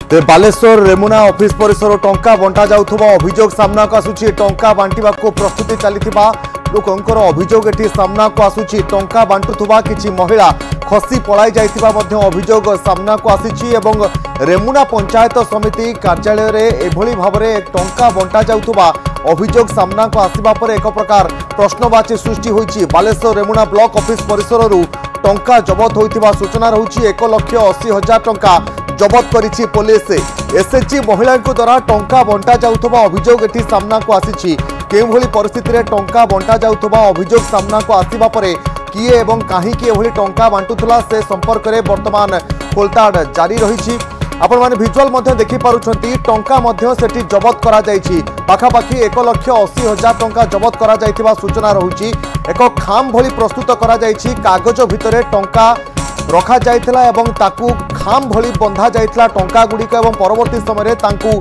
तेज Baleshwar Remuna office परिसर टंका बंटा जाउथबा अभियोग सामना को आसुची। टंका बांटिबा को प्रस्तुति चलीथिबा लोकंकर अभियोग एठी सामना को आसुची। टंका बांटुथबा किछि महिला खसी पलाई जाइथिबा मध्ये अभियोग सामना को आसीची एवं रेमुना पंचायत समिति कार्यालय रे एभली भाबरे टंका बंटा जाउथबा अभियोग सामना को आसीबा पर एक प्रकार प्रश्नवाची सृष्टि होईची। बालेश्वर रेमुना ब्लॉक ऑफिस परिसररू टंका जबत होइथिबा सूचना रहुची। 1,80,000 टंका जबत करिछि पुलिस। एसएचजी महिला द्वारा टंका बंटा जाउथबा अभियोग एठी सामना को आसीछि। केउ भली परिस्थिति रे टंका बंटा जाउथबा अभियोग सामना को आसीबा परे किए एवं काहे कि एभली टंका बांटुथला से संपर्क रे वर्तमान खोलताड़ जारी रहिछि। आपण माने विजुअल मध्ये देखि पारुछंती टंका मध्ये सेठी जबत करा जाइछि। पाखापाखि 1,80,000 टंका जबत करा जाइथिबा सूचना रहुछि। एक खाम भली प्रस्तुत करा जाइछि। कागज भितरे टंका रखा जाइथिला एवं ताकू खाम भली बंधा जाइथिला टंका गुड़िक एवं परवर्ती समय तांकू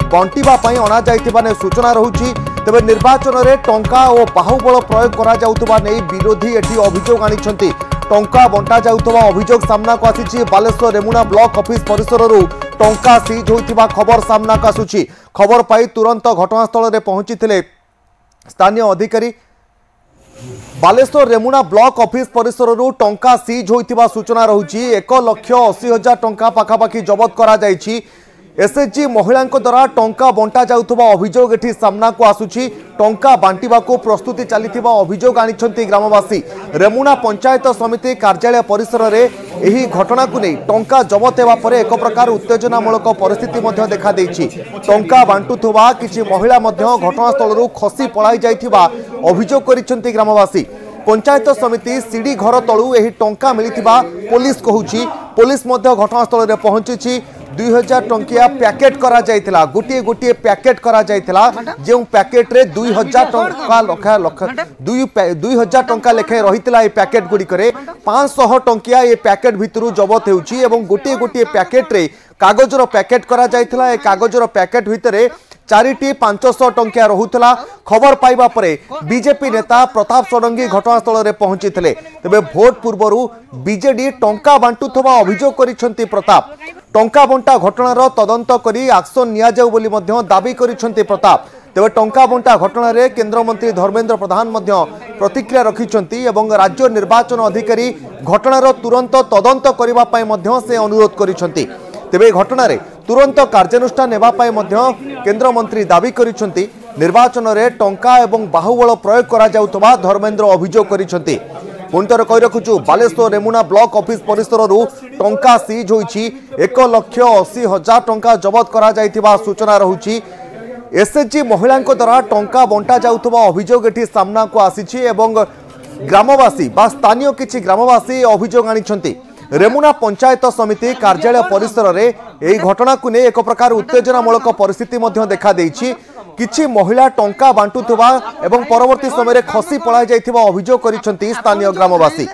बंटिबा पई अणा जाइथिबा ने सूचना रहुछि। तबे निर्वाचन रे टंका और बाहुबल प्रयोग करा जाउथबा नै विरोधी एठी अभियोग आनिछंती। टंका बंटा जाउथबा अभियोग सामना को आसीछि। बालेश्वर रेमुना ब्लॉक ऑफिस परिसररू टंका सीज होइथिबा खबर सामना को आसुछि। खबर पाई तुरंत घटनास्थल रे पहुंचीथिले स्थानीय अधिकारी। बालेश्वर रेमुना ब्लॉक ऑफिस परिसररू टंका सीज होइथिबा सूचना रहुछि। 1,80,000 टंका पाखापाखि जबत करा जाइछि। एसएचजी महिला द्वारा टंका बंटा जाउथबा अभियोग एठी सामना को आसुछि। टंका बांटिबा को प्रस्तुति चलीथिबा अभियोग आनिछंती ग्रामवासी। रेमुना पंचायत समिति कार्यालय परिसर रे एही घटना को नै टंका जबत हेबा परे एक प्रकार उत्तेजनामूलक परिस्थिति मध्ये देखा देइछि। टंका बांटुथबा किछि महिला मध्ये घटनास्थलरू खसी पळाई जाइथिबा अभियोग करिछंती ग्रामवासी। पंचायत समिति सीडी घर तळू एही टंका मिलिथिबा पुलिस कहूछि। पुलिस मध्ये घटनास्थल रे पहुंचीछि। 2,000 टंकिया पैकेट करा जाइथिला। गोटे गोटे पैकेट करा जाइथिला। जे पैकेट रे 2,000 टंका लखा 2,000 टंका लेखे रहितिला। ए पैकेट गुडी करे 500 टंकिया ए पैकेट भितरु जबत हेउची एवं गोटे गोटे पैकेट रे कागजर पैकेट करा जाइथिला। ए कागजर पैकेट भितरे 4टी 500 टंकिया रहुतला। खबर पाइबा परे बीजेपी नेता प्रताप षडंगी घटनास्थल रे पहुंचीथिले। तबे भोट पूर्वरु बीजेडी टंका बांटुथबा अभियोग करिसंती प्रताप। टंका बंटा घटनार तदंत करी एक्शन निया जाउ बोली मध्य दाबी करिसंती प्रताप। तेबे टंका बंटा घटना रे केंद्र मंत्री धर्मेंद्र प्रधान मध्य प्रतिक्रिया रखिसंती एवं राज्य निर्वाचन अधिकारी घटनार तुरंत तदंत करिबा पय मध्य से अनुरोध करिसंती। तेबे घटना रे तुरंत कार्यानुष्ठान नेबा पय मध्य केंद्र मंत्री दाबी करिसंती। निर्वाचन रे टंका एवं बाहुबल प्रयोग करा जाउथबा धर्मेंद्र अभियोग करिसंती। पुणितर कहि रखुछु बालेश्वर रेमुना ब्लॉक ऑफिस परिसररू टंका सीज होइछि। 1,80,000 टंका जबत करा जाइथिबा सूचना रहुछि। एसएचजी महिला द्वारा टंका बंटा जाउथबा अभियोग एठी सामना को आसीछि एवं ग्रामवासी बा स्थानीय किछि ग्रामवासी अभियोग आनिछंती। रेमुना पंचायत समिति कार्यालय परिसर रे एही घटना को ने एक प्रकार उत्तेजनामूलक परिस्थिति मध्य देखा देइछि। किछि महिला टंका बांटुथबा एवं परवर्ती समय खसी पळाई जाइथिबा अभियोग करिसंती स्थानीय ग्रामवासी।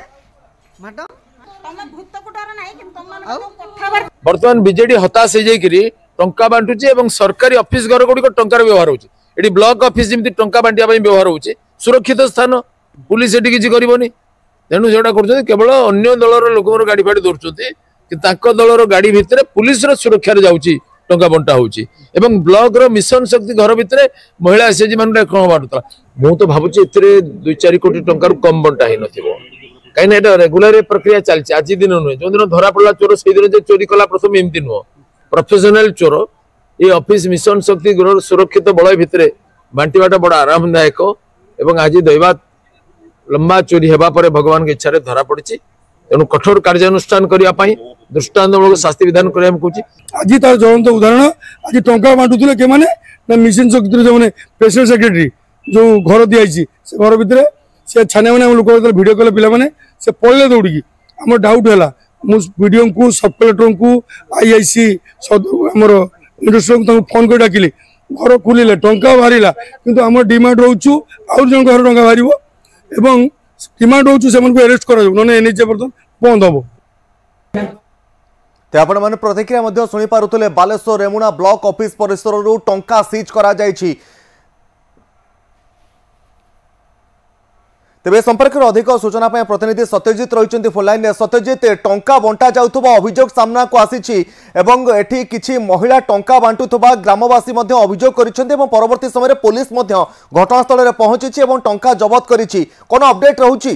वर्तमान बीजेडी हताश हो जाइकरी टंका बांटुची एवं सरकारी ऑफिस घर गुडी को टंकार व्यवहार होची। एडी ब्लॉक ऑफिस जेमती टंका बांटिया पई व्यवहार होची। सुरक्षित स्थान पुलिस एटी किछि करबोनी। तेणु सेटा करछथि केवल अन्य दलर लोकर गाड़ी फाड़ी दौड़छथि कि ताको दलर गाड़ी भितरे पुलिस रो सुरक्षा रे जाउची टंका बंटा होची एवं ब्लॉक रो मिशन शक्ति घर भितरे महिला एसएचजी माने कोन बांटतला। मु तो भाबुची एतरे 2-4 कोटी टंका रो कम बंटा हि नथिबो। काइन एटा रेगुलर प्रक्रिया चलछि। आज दिन नुहे जो दिन धरा पड़ला चोर से दिन जे चोरी कला प्रथम एमती नुह प्रोफेशनल चोर ये ऑफिस मिशन शक्ति गृह सुरक्षित बलय भितरे बांटीबाटा बड़ आरामदायक एवं आज दैवात लंबा चोरी हेबा परे भगवान के इच्छा रे धरा पड़छि। तेणु कठोर कार्यानुष्ठान करिया पई दृष्टांतमूलक शास्ति विधान करिया हम कहछि। आज तार ज्वलंत उदाहरण आज टंका बांटुथिले के माने ना मिशन शक्ति जो माने प्रेसिडेंट सेक्रेटरी जो घर दियाइछि से घर भितरे से छाने माने लोक वीडियो कले पिला माने से पळले दौड़ी हमर डाउट हैला मु वीडियो को सब कलेक्टर को आईआईसी हमर इंडस्ट्री को फोन कर डाकिले घर खुलिले टंका बाहरिला किंतु हमर डिमांड रहउछु और जन घर टंका बाहरिबो एवं डिमांड रहउछु से मन को अरेस्ट करा नने एनएच बर्तन बंद हबो। ते आपण माने प्रतिक्रिया मध्ये सुनि पारुतले। बालेश्वर रेमुना ब्लॉक ऑफिस परिसररू टंका सीज करा जाइछि। तेज संपर्क में अधिक सूचना प्रतिनिधि सत्यजित रही फोन लाइन। सत्यजित, टंका बंटा जाउथबा अभियोग सामना को आसी एठी किछि महिला टंका बांटुथबा ग्रामवासी अभियोग करिसेंते परवर्ती समय पुलिस घटनास्थल में पहुंची टंका जबत करिछि। कोन अपडेट रहउछि?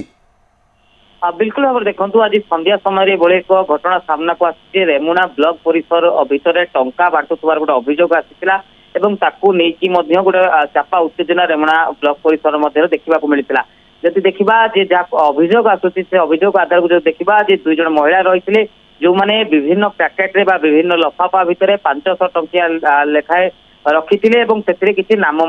बिल्कुल भाव देखु आज संध्या समय बड़े एक घटना सामना को आसी रेमुना ब्लॉक परिसर भितर टंका बांटुथबार गोटे अभियोग आसीथिला एवं ताकू नेकी गोटे चापा उत्तेजना रेमुना ब्लॉक परिसर मध्य देखा मिलता। जदि देखा अभियोग आसूसी से अभियोग आधार को देखा दुई जन महिला रही जो मैंने विभिन्न पैकेट रे विभिन्न लफाफा भितर 500 टंकिया लेखाए रखी किसी नाम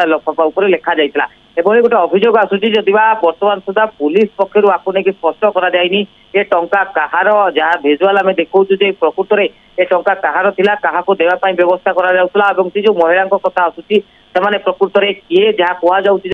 लफाफा उपर लिखा जाइतिला। एभली गोटे अभियोग आसूची जदि बर्तमान सुधा पुलिस पक्षर आपको नहीं स्पष्ट कराइनी ये टंका कहार जहाँ भिजुआल आम देखा प्रकृत में ये टंका कहार थिला काहाको देवाई व्यवस्था करा जाउतला एवं जो महिला कथा आसूची से प्रकृत में किए जहाँ कह